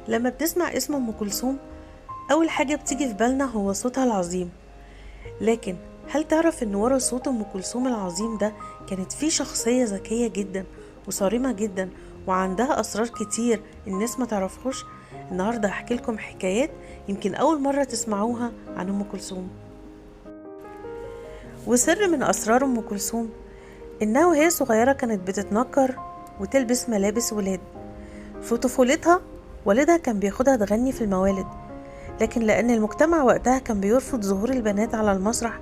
لما بنسمع اسم ام كلثوم اول حاجة بتيجي في بالنا هو صوتها العظيم. لكن هل تعرف ان ورا صوت ام كلثوم العظيم ده كانت في شخصية ذكية جدا وصارمة جدا وعندها اسرار كتير الناس ما تعرفهوش؟ النهاردة هحكي لكم حكايات يمكن اول مرة تسمعوها عن ام كلثوم. وسر من اسرار ام كلثوم انها وهي صغيرة كانت بتتنكر وتلبس ملابس ولاد. في طفولتها والدها كان بياخدها تغني في الموالد، لكن لأن المجتمع وقتها كان بيرفض ظهور البنات على المسرح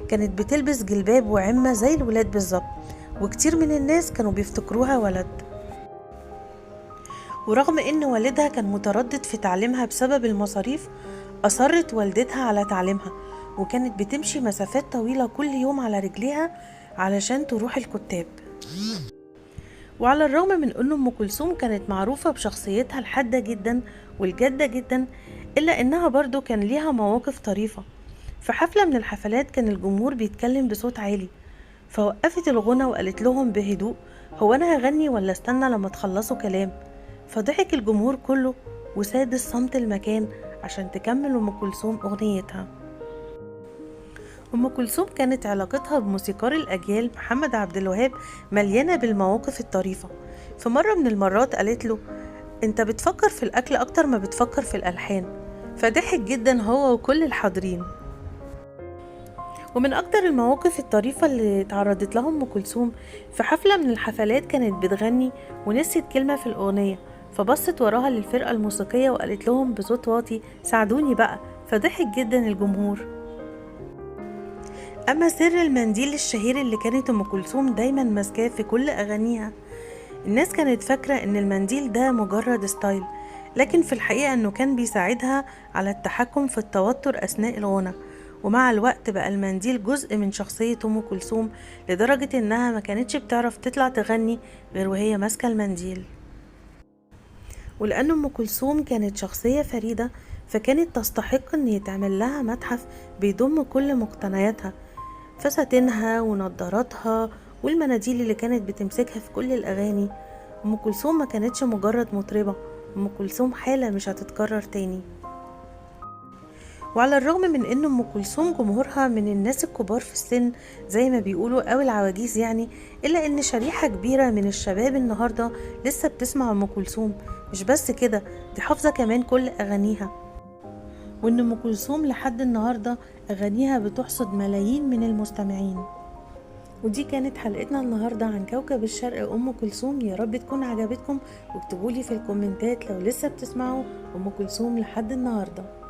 كانت بتلبس جلباب وعمة زي الولاد بالظبط، وكتير من الناس كانوا بيفتكروها ولد. ورغم ان والدها كان متردد في تعليمها بسبب المصاريف أصرت والدتها على تعليمها، وكانت بتمشي مسافات طويلة كل يوم على رجليها علشان تروح الكتاب. وعلى الرغم من ان ام كلثوم كانت معروفة بشخصيتها الحادة جدا والجادة جدا، الا انها برضو كان ليها مواقف طريفة. في حفلة من الحفلات كان الجمهور بيتكلم بصوت عالي، فوقفت الغنى وقالت لهم بهدوء: هو انا هغني ولا استنى لما تخلصوا كلام؟ فضحك الجمهور كله وساد الصمت المكان عشان تكمل ام كلثوم اغنيتها. ام كلثوم كانت علاقتها بموسيقار الاجيال محمد عبد الوهاب مليانه بالمواقف الطريفه. في مره من المرات قالت له: انت بتفكر في الاكل اكتر ما بتفكر في الالحان. فضحك جدا هو وكل الحاضرين. ومن اكتر المواقف الطريفه اللي تعرضت لها ام كلثوم في حفله من الحفلات كانت بتغني ونسيت كلمه في الاغنيه، فبصت وراها للفرقه الموسيقيه وقالت لهم بصوت واطي: ساعدوني بقى. فضحك جدا الجمهور. اما سر المنديل الشهير اللي كانت ام كلثوم دايما ماسكاه في كل اغانيها، الناس كانت فاكره ان المنديل ده مجرد ستايل، لكن في الحقيقه انه كان بيساعدها على التحكم في التوتر اثناء الغنى. ومع الوقت بقى المنديل جزء من شخصيه ام كلثوم لدرجه انها ما كانتش بتعرف تطلع تغني غير وهي ماسكه المنديل. ولأن أم كلثوم كانت شخصية فريدة فكانت تستحق أن يتعمل لها متحف بيضم كل مقتنياتها: فساتينها ونضاراتها والمناديل اللي كانت بتمسكها في كل الأغاني. أم كلثوم ما كانتش مجرد مطربة، أم كلثوم حالة مش هتتكرر تاني. وعلى الرغم من ان ام كلثوم جمهورها من الناس الكبار في السن زي ما بيقولوا او العواجيز يعني، الا ان شريحة كبيرة من الشباب النهاردة لسه بتسمع ام كلثوم. مش بس كده، دي حافظة كمان كل اغانيها. وان ام كلثوم لحد النهاردة اغانيها بتحصد ملايين من المستمعين. ودي كانت حلقتنا النهاردة عن كوكب الشرق ام كلثوم. يا رب تكون عجبتكم، واكتبولي في الكومنتات لو لسه بتسمعوا ام كلثوم لحد النهاردة.